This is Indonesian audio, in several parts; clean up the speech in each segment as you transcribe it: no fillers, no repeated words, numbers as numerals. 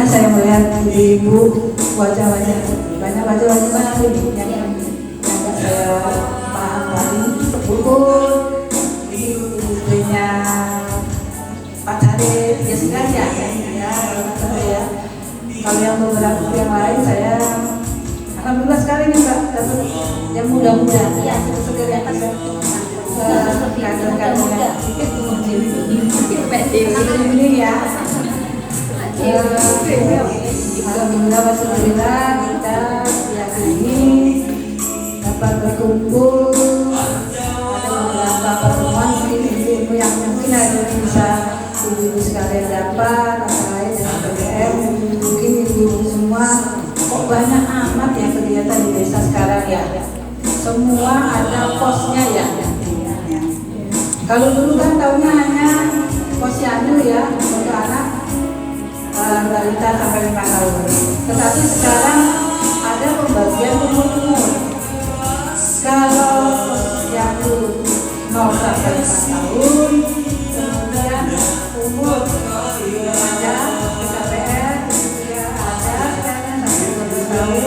saya melihat ibu wajah-wajah, banyak wajah-wajah baru yang agak saya paham buku istrinya Pak Ade ya sengaja ya kalau yang beberapa yang lain saya alhamdulillah sekali nih Mbak dapat yang muda-muda ya seperti apa sih kader-kader ini ya alhamdulillah wasyukurillah kita yakini dapat berkumpul ada beberapa pertemuan ibu-ibu yang mungkin ada bisa ibu-ibu sekalian dapat lain dengan BBM mungkin ibu-ibu semua kok banyak amat ya kegiatan di desa sekarang ya semua ada posnya ya kalau dulu kan tahunnya hanya posyandu ya untuk anak balita sampai 5 tahun tetapi sekarang ada pembagian umur kalau posyandu 0 sampai 5 tahun kemudian umur ada PKPR ya ada sekarang sampai 12 tahun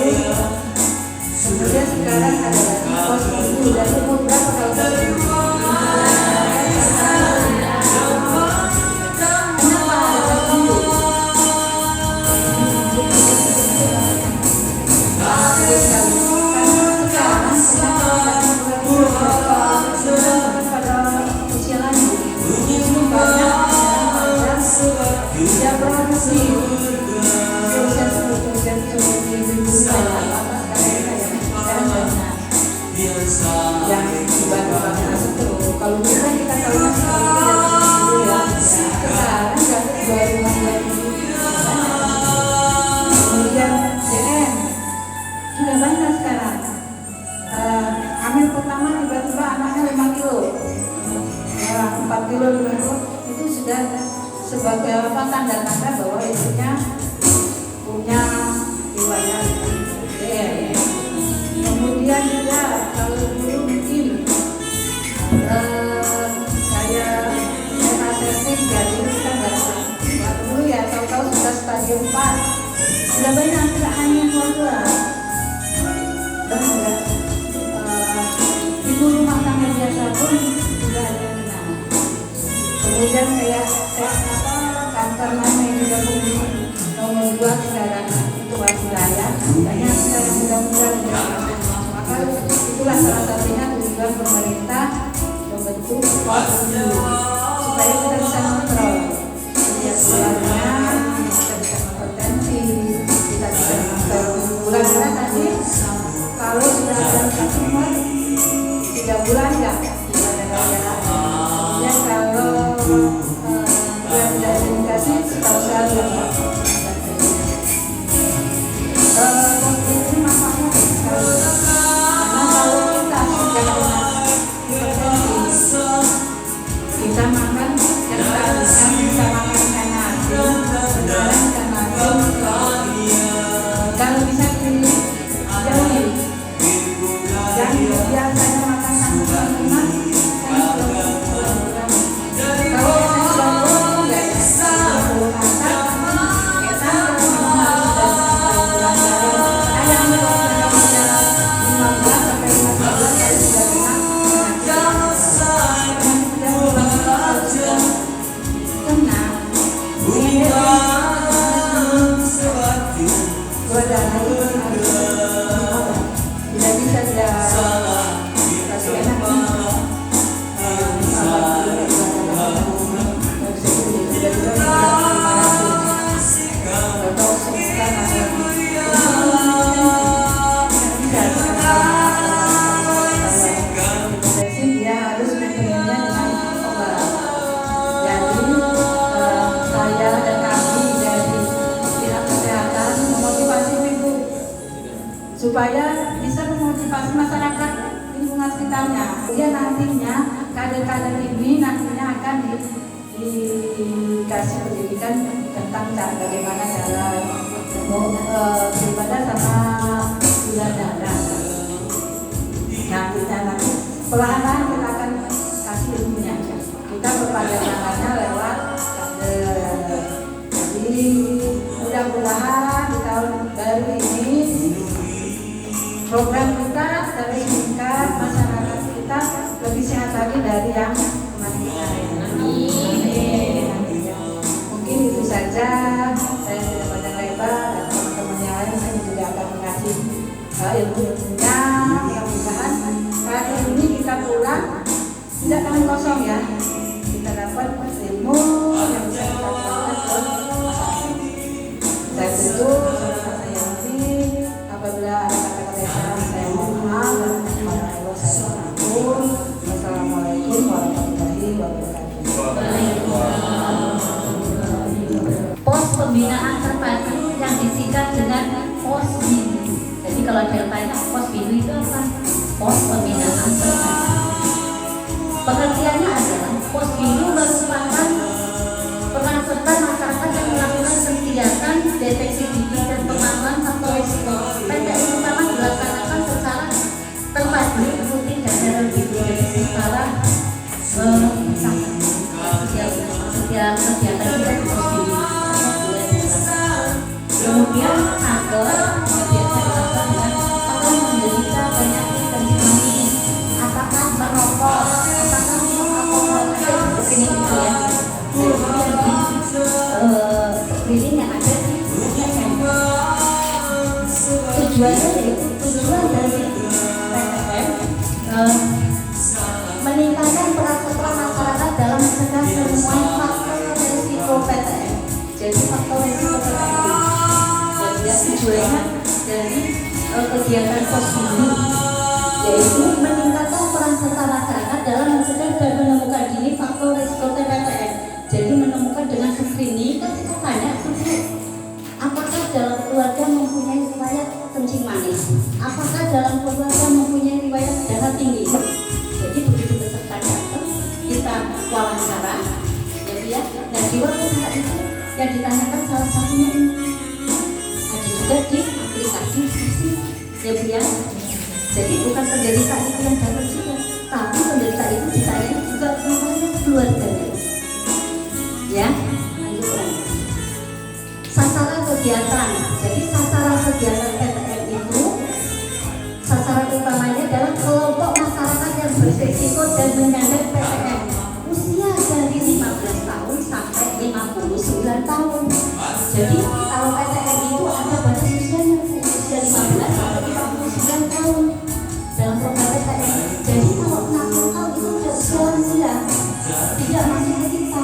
kemudian sekarang ada pos ibu dan umur berapa kalau kalau kita tahu dulu ya sekarang dapat 2 kemudian JN sudah banyak sekarang hamil pertama tiba-tiba anaknya 5 kilo ya 4 kilo 5 kilo itu sudah sebagai tanda-tanda bahwa ibunya punya riwayat JN. Kemudian juga kalau dulu mungkin kayak setting jadi kita nggak dulu ya tahu-tahu sudah stadium 4 sudah banyak tidak hanya keluarga dan juga ibu rumah tangga biasa pun sudah ada yang kenal kemudian kayak kantor mana yang juga nomor 2 sekarang itu wilayah banyak sekarang mudah-mudahan maka itulah salah satunya tujuan pemerintah membentuk pos supaya kita bisa kontrol setiap bulannya kita bisa kompetensi kita bisa kontrol bulan-bulan tadi kalau sudah ada satu umur 3 bulan ya ya kalau bulan identifikasi setahu saya ini manfaatnya sekali karena kalau kita sudah kita makan yang seharusnya bisa makan ikan asin sekarang ikan asin kalau bisa dijauhi dan biasanya makan nasi lemak kalau supaya bisa memotivasi masyarakat lingkungan sekitarnya. Dia nantinya kader-kader ini nantinya akan dikasih pendidikan tentang bagaimana cara beribadah sama bulan darah. Nah, kita nanti perlahan kita akan kasih ilmunya. Kita berpandang tangannya lewat kader. Jadi mudah-mudahan mudah-mudahan di tahun baru ini program kita dari meningkat masyarakat kita lebih sehat lagi dari yang kemarin. Amin. Mungkin itu saja, saya tidak panjang lebar dan teman-teman yang lain saya juga akan mengasih ilmu-ilmunya. Mudah-mudahan hari ini kita pulang tidak tangan kosong ya, kita dapat ilmu yang bisa kita terapkan ke masyarakat. Saya tutup, saya lebih apabila ada kata-kata yang salah saya mohon maaf dan kepada Allah saya ampun. Wassalamualaikum warahmatullahi wabarakatuh. Pos pembinaan terpadu yang disingkat dengan pos BINU. Jadi kalau ada yang tanya pos BINU itu apa? Pos pembinaan terpadu. Pengertiannya adalah pos BINU merupakan peran serta masyarakat yang melakukan kegiatan deteksi dini dan penanganan faktor risiko. PTM utama dilaksanakan secara terpadu, rutin dan periodik, jadi secara setiap kegiatan kita di pos BINU. Kemudian agar biasa dilakukan dengan akan menderita penyakit kencing, apakah merokok, apakah minum alkohol, begini gitu ya. Screening yang ada di PTM. Tujuannya yaitu tujuan dari PTM meningkatkan peran serta masyarakat dalam mencegah semua faktor risiko PTM. Jadi faktor risiko PTM ya, tujuannya dari kegiatan pos BINU yaitu meningkatkan peran serta masyarakat dalam mencegah dan menemukan dini faktor risiko PTM. Jadi menemukan dengan screening kan kita tanya apakah dalam keluarga mempunyai riwayat kencing manis, apakah dalam keluarga mempunyai riwayat darah tinggi. Jadi begitu peserta datang kita wawancara, jadi ya, dan di wawancara itu yang ditanyakan salah satunya ini ada juga di aplikasi ya Bu ya. Jadi bukan penderita itu yang dapat juga, tapi penderita itu ditanya juga keluarganya. Ya, lanjutkan. Sasaran kegiatan. Jadi sasaran kegiatan PTM itu sasaran utamanya adalah kelompok masyarakat yang berisiko dan menyandang PTM usia dari 15 tahun sampai 59 tahun. Jadi kalau PTM itu ada batas usianya usia 15 sampai 59 tahun dalam program PTM. Jadi kalau 60 tahun itu sudah usia lansia, tidak masih ketika.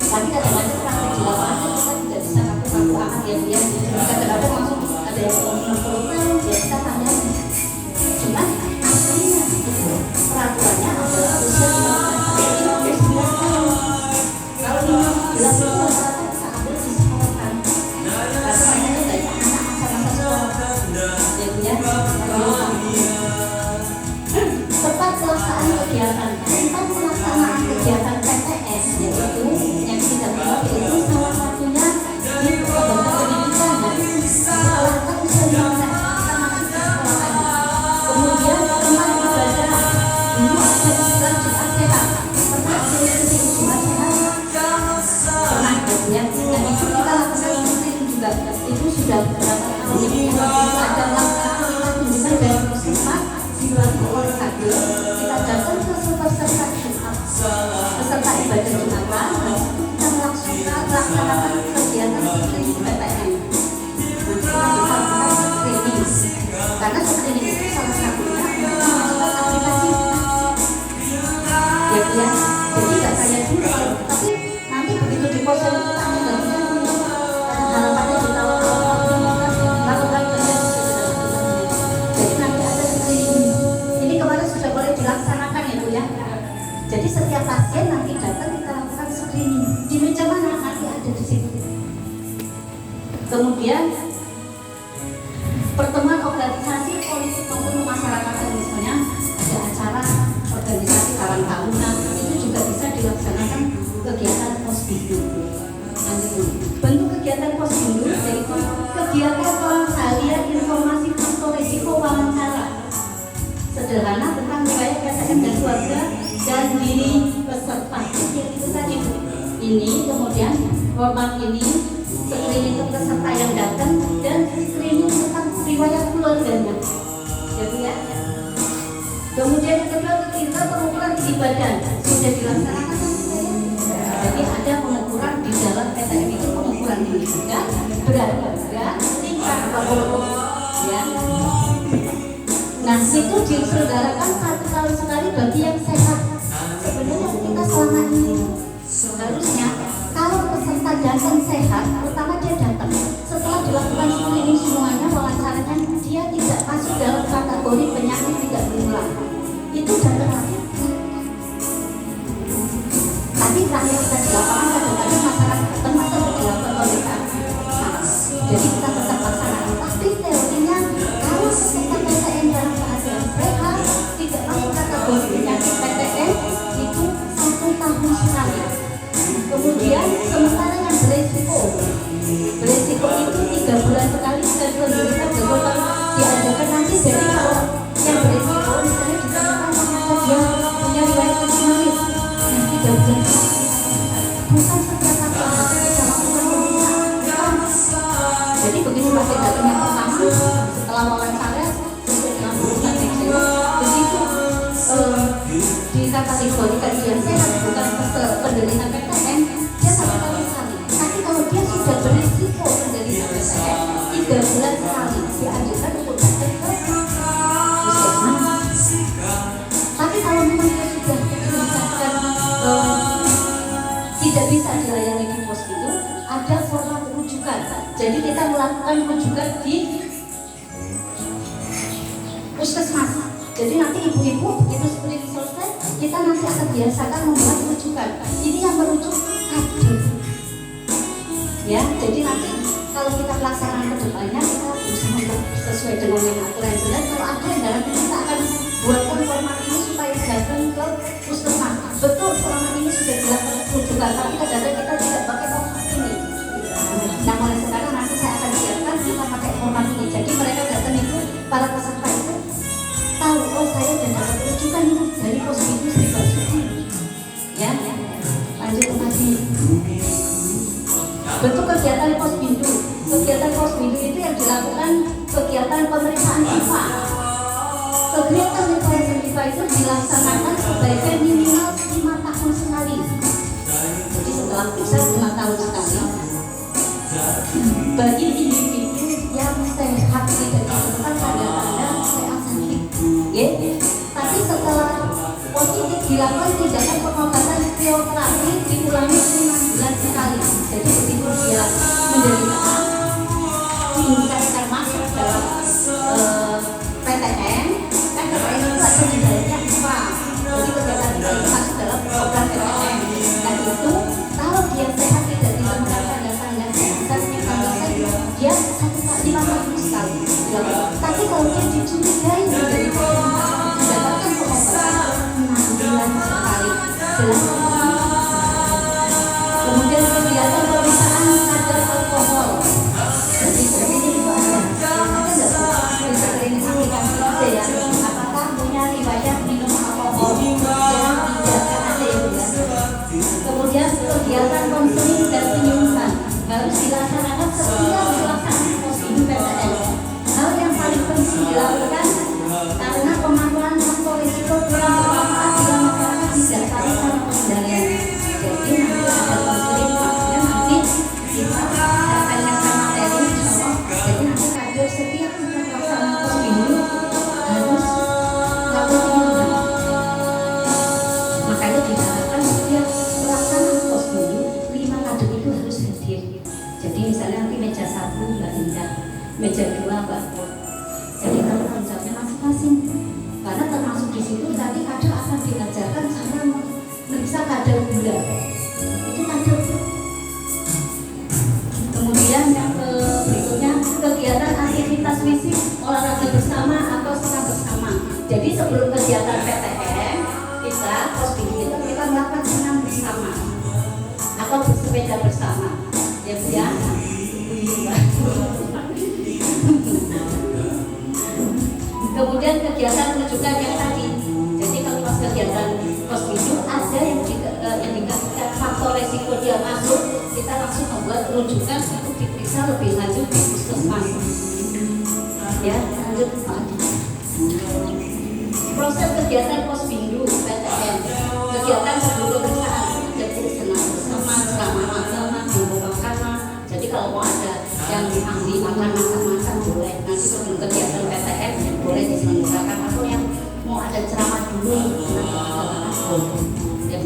Tapi kadang-kadang praktek di lapangan kita tidak bisa kaku-kaku akan ya kadang-kadang langsung ada yang 60 tahun ya kita tanya. Cuma aslinya peraturannya adalah usia 15 sampai 59 tahun. Kalau 15 itu rata-rata kita ambil di sekolah karena banyak banyak anak masa-masa sekolah jadinya tepat pelaksanaan kegiatan PTS yaitu yang tidak boleh itu salah satunya di lembaga pendidikan sekolah kan bisa dilaksanakan kita masih di sekolah. Kemudian tempat ibadah dulu ada istilah Jumat Sehat, pernah diikuti Jumat Sehat pernah ya, dan itu kita lakukan rutin juga. Itu sudah beberapa tahun yang ada lakukan kita tunjukkan dari puskesmas dibantu oleh kader, kita datang ke peserta Jumat, peserta ibadah Jumatan, kita melaksanakan kegiatan screening PTM. Kita bisa lakukan screening, karena screening itu salah satunya untuk memasukkan aplikasi. Ya, jadi nggak kayak dulu, tapi nanti begitu di pos itu kita menggantikan harapannya di tahun lakukan kegiatan. Jadi nanti ada screening. Ini kemarin sudah boleh dilaksanakan ya Bu ya. Jadi setiap pasien nanti datang kita lakukan screening. Di meja mana nanti ada di situ. Kemudian pertemuan organisasi politik maupun masyarakat, misalnya ada acara organisasi karang tahunan, itu juga bisa dilaksanakan kegiatan pos BINU. Bentuk kegiatan pos BINU yaitu kegiatan penghalian informasi faktor risiko wawancara sederhana tentang riwayat PTM dan keluarga dan diri peserta. Itu tadi ini kemudian format ini screening untuk peserta yang datang, dan screening tentang riwayat keluarganya. Jadi ya. Kemudian yang kedua kita pengukuran tinggi badan sudah dilaksanakan. Jadi ada pengukuran di dalam PTM itu, pengukuran tinggi badan, berat badan, tingkat badan, ya. Nah itu diselenggarakan 1 tahun sekali bagi yang sehat. Sebenarnya kita selama ini harusnya kalau peserta datang sehat, pertama dia datang setelah dilakukan screening semuanya, wawancaranya, dia tidak masuk dalam kategori penyakit tidak menular, itu datang lagi. Tapi terakhir kita di lapangan kadang-kadang masyarakat termasuk dilakukan pemeriksaan. Jadi kita tetap laksanakan. Tapi teorinya kalau peserta PTM dalam keadaan sehat tidak masuk kategori penyakit PTM itu 1 tahun sekali. Kemudian sementara yang beresiko itu 3 bulan sekali, dan penderita berulang diadakan nanti. Jadi kalau yang beresiko misalnya ditemukan ternyata dia punya riwayat penyakit, nah 3 bulan bukan setiap kali kita lakukan pemeriksaan. Jadi begitu pasien datang yang pertama, setelah wawancara sesuai dengan hubungan seksual, begitu dikategorikan dia sehat, bukan penderita PTM, dia 1 tahun sekali. Tapi kalau dia sudah berisiko menderita PTM, 3 bulan sekali dianjurkan untuk datang ke puskesmas. Tapi kalau memang dia sudah misalkan tidak bisa dilayani di pos itu, ada format rujukan. Jadi kita melakukan rujukan di puskesmas. Jadi nanti ibu-ibu begitu screening selesai, kita nanti akan biasakan membuat rujukan. Ini yang merujuk kader. Ya, jadi nanti kalau kita pelaksanaan ke depannya, kita berusaha untuk sesuai dengan yang aturan yang benar. Kalau ada yang dalam kita akan buatkan format ini supaya datang ke puskesmas. Betul, selama ini sudah dilakukan rujukan, tapi kadang-kadang kita tidak pakai format ini. Nah, mulai sekarang nanti saya akan siapkan kita pakai format ini. Jadi mereka datang itu, para peserta itu tahu, oh saya sudah dapat rujukan ini dari pos bindu Sri Basuki. Ya, lanjut lagi. Bentuk kegiatan pos bindu. Kegiatan pos bindu itu yang dilakukan kegiatan pemeriksaan IPA. Kegiatan pemeriksaan IPA itu dilaksanakan sebagai minimal 5 tahun sekali. Jadi setelah kursus 5 tahun sekali. Bagi individu yang sehat, tidak ditemukan tanda-tanda sehat sakit. Ya. Tapi setelah positif dilakukan tindakan pengobatan fisioterapi diulangi 5 bulan sekali. Jadi begitu dia menderita, diindikasikan masuk dalam PTM, kan PTM itu ada di dalamnya IPA. Jadi kegiatan itu masuk dalam program PTM. Dan itu kalau dia sehat tidak ditemukan tanda-tanda kesehatan yang dia 5 tahun sekali. Tapi kalau dia dicurigai menderita mendapatkan pengobatan 6 bulan sekali. Jelas. Kemudian kegiatan pemeriksaan kadar alkohol. Jadi ini itu ada bisa screening aplikasi aja ya. Apakah punya riwayat minum alkohol? Yang tidak ada ya Bu. Kemudian kegiatan konseling dan penyuluhan harus dilaksanakan setiap pelaksanaan pos bindu PTM. Hal yang paling penting dilakukan karena pemahaman faktor risiko kurang bermanfaat jika masyarakat tidak tahu cara pengendalian. Jadi nanti ada konseling, kemudian nanti kita akan menyiapkan materi insyaallah. Jadi nanti kader setiap kita pelaksanaan pos bindu harus melakukan penyuluhan. Makanya diharapkan setiap pelaksanaan pos bindu 5 kader itu harus hadir. Jadi misalnya nanti meja 1 Mbak Indah, meja 2 Mbak Pur. Jadi kalau konsepnya masing-masing, karena termasuk di situ tadi kader akan diajarkan cara meriksa kadar gula. Itu kader. Kemudian yang berikutnya kegiatan aktivitas fisik, olahraga bersama atau senam bersama. Jadi sebelum kegiatan PTM kita pos bindu itu kita melakukan senam bersama atau bersepeda bersama. Ya Bu ya. Kemudian kegiatan rujukan yang tadi. Jadi kalau pas kegiatan pos bindu ada yang dikasihkan faktor resiko dia masuk, kita langsung membuat rujukan untuk bisa lebih lanjut di puskesmas. Ya, lanjut Pak. Proses kegiatan Posbindu PTN, kegiatan sebelum pemeriksaan jadi senang bersama selama agama makanan. Jadi kalau mau ada yang ahli makan masak boleh, nanti sebelum kegiatan PTN boleh diselenggarakan, atau yang mau ada ceramah dulu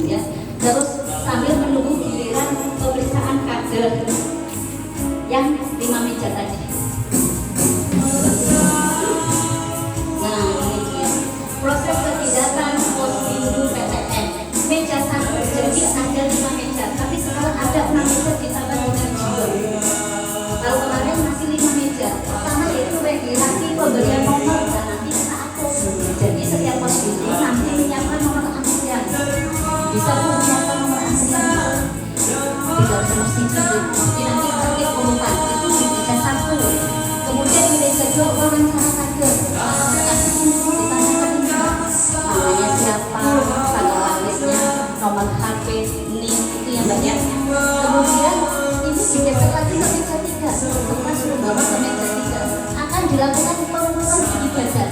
ya. Terus sambil menunggu giliran pemeriksaan kader yang 5 meja tadi. Nah, ini dia proses kegiatan Posbindu PTN. Meja 1, jadi ada 5 meja, tapi sekarang ada 6 meja ditambah dengan jiwa. Kalau kemarin masih 5 meja, pertama yaitu registrasi pemberian nomor dan nanti kita atur. Jadi setiap Posbindu nanti menyiapkan nomor antrian. Bisa menyiapkan nomor antrian. Tidak harus jadi nanti ketik urutan itu di meja 1. Kemudian di meja 2 wawancara kader. Ditanyakan namanya siapa, tanggal lahirnya, nomor HP, NIK, itu yang banyak. Kemudian ini digeser lagi ke meja 3. Setelah suruh bawa ke meja 3 akan dilakukan pengukuran tinggi badan.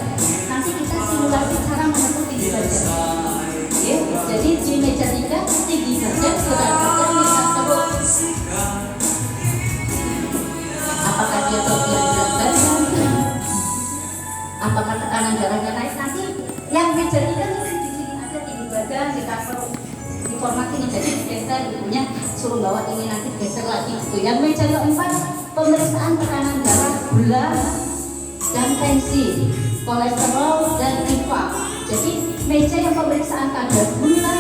Nanti kita simulasi cara menentukan tinggi badan. Ya, jadi di meja 3 tinggi badan berat badan kita terus. Apakah dia kelebihan berat badan? Apakah tekanan darahnya naik? Nanti yang meja 3 ini di sini ada tinggi badan, di cover, diformatin jadi geser, ibunya suruh bawa ini nanti geser lagi gitu. Yang meja 4 pemeriksaan tekanan darah, gula dan tensi, kolesterol dan limfa. Jadi meja yang pemeriksaan kadar gula,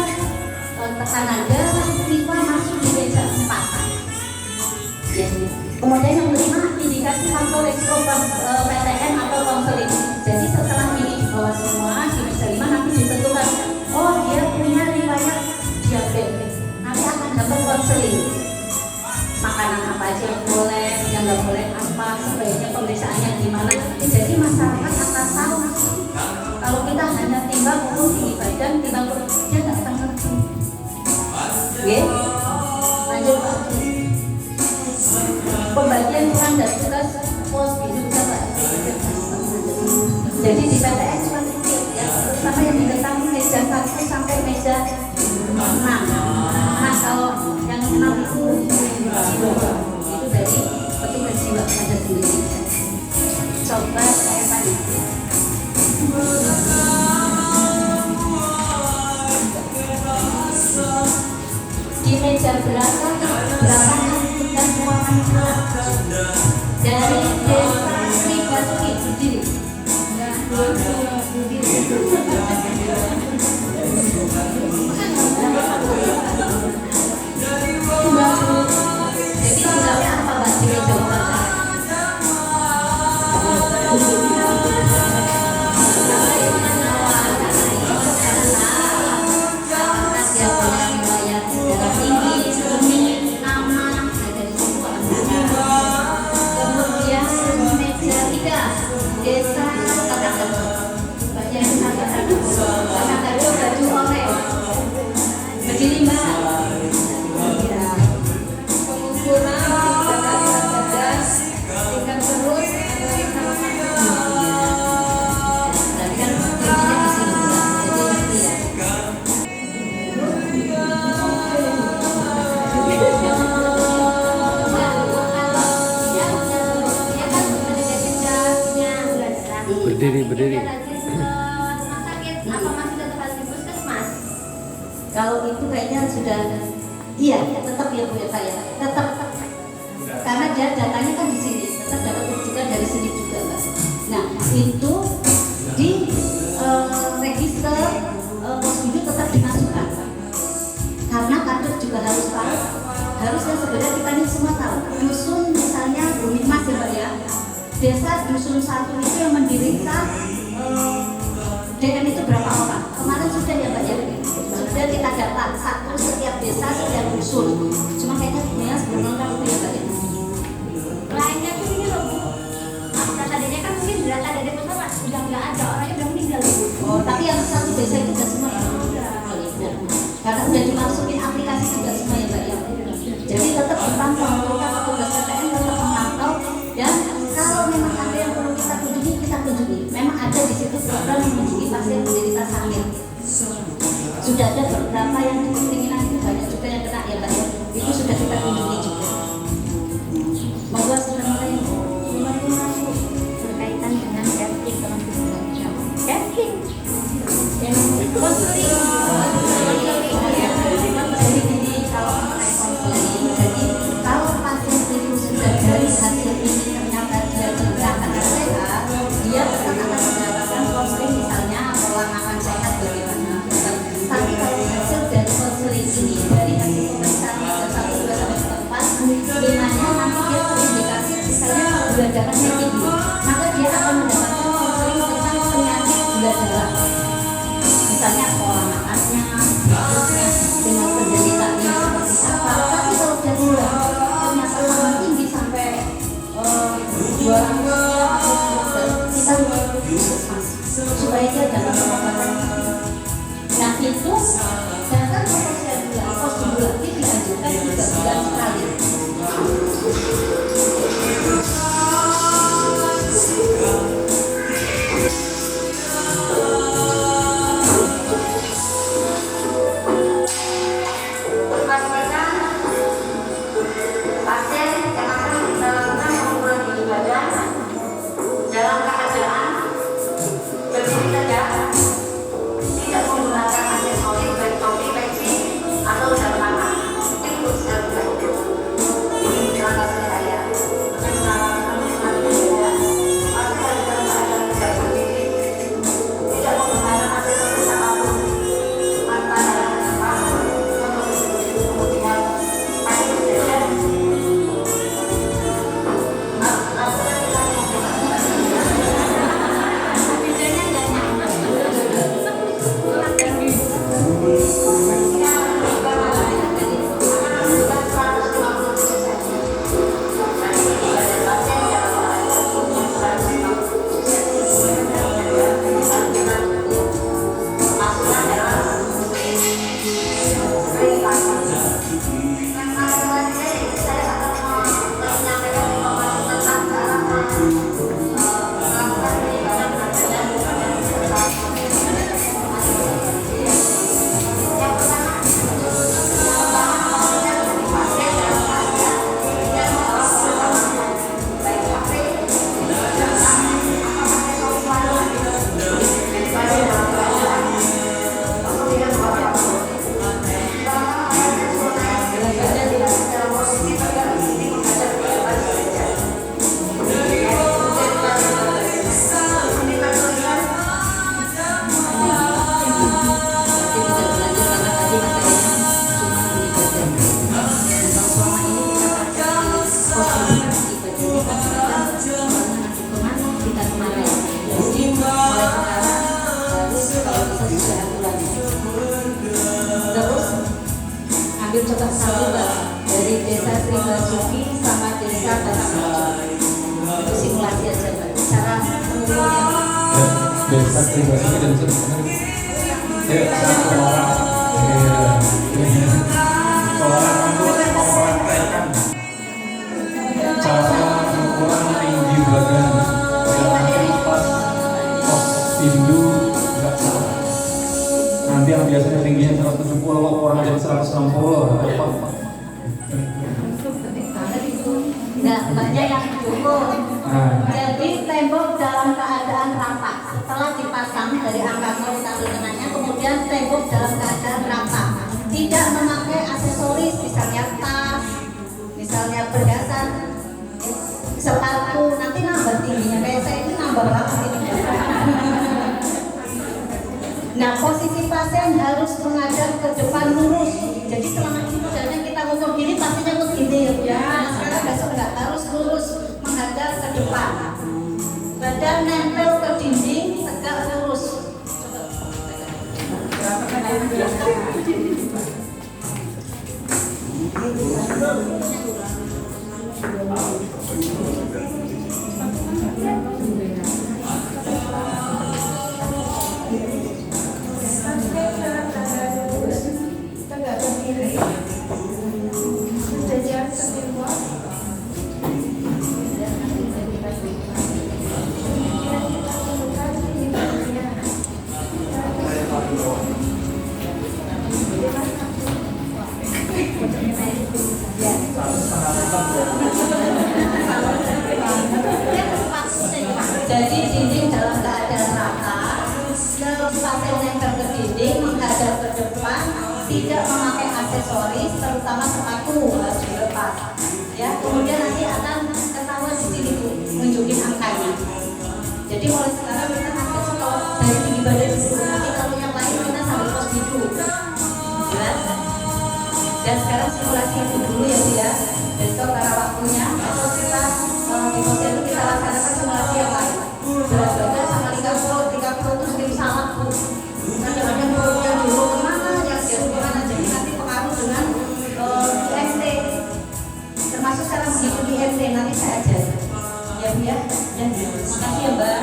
tekanan darah, limfa masuk di meja 4. Ya. Kemudian yang kelima indikasi faktor resiko PTN atau konseling. Jadi setelah ini dibawa semua di meja 5 nanti ditentukan, oh dia punya riwayat diabetes, nanti akan dapat konseling. Makanan apa aja yang boleh, yang nggak boleh apa, sebaiknya pemeriksaannya gimana. Jadi masyarakat akan tahu. Kalau kita hanya timbang ukur tinggi badan, timbang ukur dia nggak akan ngerti. Oke, lanjut Pak. Pembagian peran dan tugas Posbindu Pak. Jadi di PTN cuma itu ya, terutama yang diketahui meja 1 sampai meja 6. Nah kalau yang 6 itu jiwa, itu dari petugas jiwa ada sendiri. Coba saya tanya. Di meja berapa tugas ruangan dari desa Sri Basuki berdiri. Jadi tugasnya apa Mbak di meja desa baju oranye berdiri Mbak. Pengukuran badan tingkat terus berdiri. Kalau itu kayaknya sudah, iya tetap ya Bu ya Pak ya, tetap karena dia datanya kan di sini, tetap dapat rujukan dari sini juga Mbak. Nah itu di register Posbindu tetap dimasukkan karena kader juga harus tahu, harusnya sebenarnya kita ini semua tahu. Dusun misalnya Bumi Mas ya Mbak ya, desa dusun 1 itu yang mendirikan DM itu berapa orang? Kemarin sudah ya Mbak ya, sudah kita data 1 setiap desa setiap dusun. Cuma kayaknya dunia sebelum lengkap itu ya Mbak ya. Lainnya tuh ini loh Bu, data-datanya kan mungkin data dari pusat sudah nggak ada, orangnya udah meninggal Bu. Oh tapi yang 1 desa itu sudah semua ya? Karena udah dimasukin aplikasi juga semua ya Mbak ya. Jadi tetap dipantau, kita petugas PTN tetap memantau gula darahnya tinggi, maka dia akan mendapatkan konseling tentang penyakit gula darah. Misalnya pola makannya, dengan penderitaannya seperti apa. Tapi kalau dia gula ternyata sangat tinggi sampai 200, kita supaya dia dapat pengobatan. Nah itu sedangkan postimulasi dianjurkan 3 bulan sekali. Dalam keadaan berdiri tegak, tidak menggunakan aksesoris baik topi, peci, atau jam tangan. Ikut serta terima kasih saya akan menawarkan selanjutnya agar dalam keadaan tidak berdiri, tidak menggunakan aksesoris apapun, tanpa dalam tempat kemudian air jajan. Ambil contoh satu dari desa Sri Basuki sama desa Basuki. Itu simulasi aja Mbak. Cara mengukurnya. Desa Sri Basuki dan seterusnya. Satu orang. Orang untuk mempraktekkan cara mengukur tinggi badan dengan pas tindu nggak salah. Nanti yang biasanya tingginya 170 orang jadi 160 apa? Nah, mbaknya yang cukup. Jadi tembok dalam keadaan rapat. Setelah dipasang dari angka 0 sampai tengahnya, kemudian tembok dalam keadaan rapat. Tidak memakai aksesoris, misalnya tas, misalnya perhiasan, sepatu. Nanti nambah tingginya. Kayak saya ini nambah banget ini. Nah, posisi pasien harus menghadap ke depan lurus. Jadi selama ini modelnya kita ngukur gini, pasiennya ngukur gini ya. Nah, sekarang besok nggak harus lurus menghadap ke depan. Badan nempel ke dinding, tegak lurus. ya. Ya, terima kasih ya Mbak.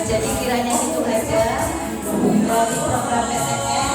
Jadi kiranya itu aja dari program PTN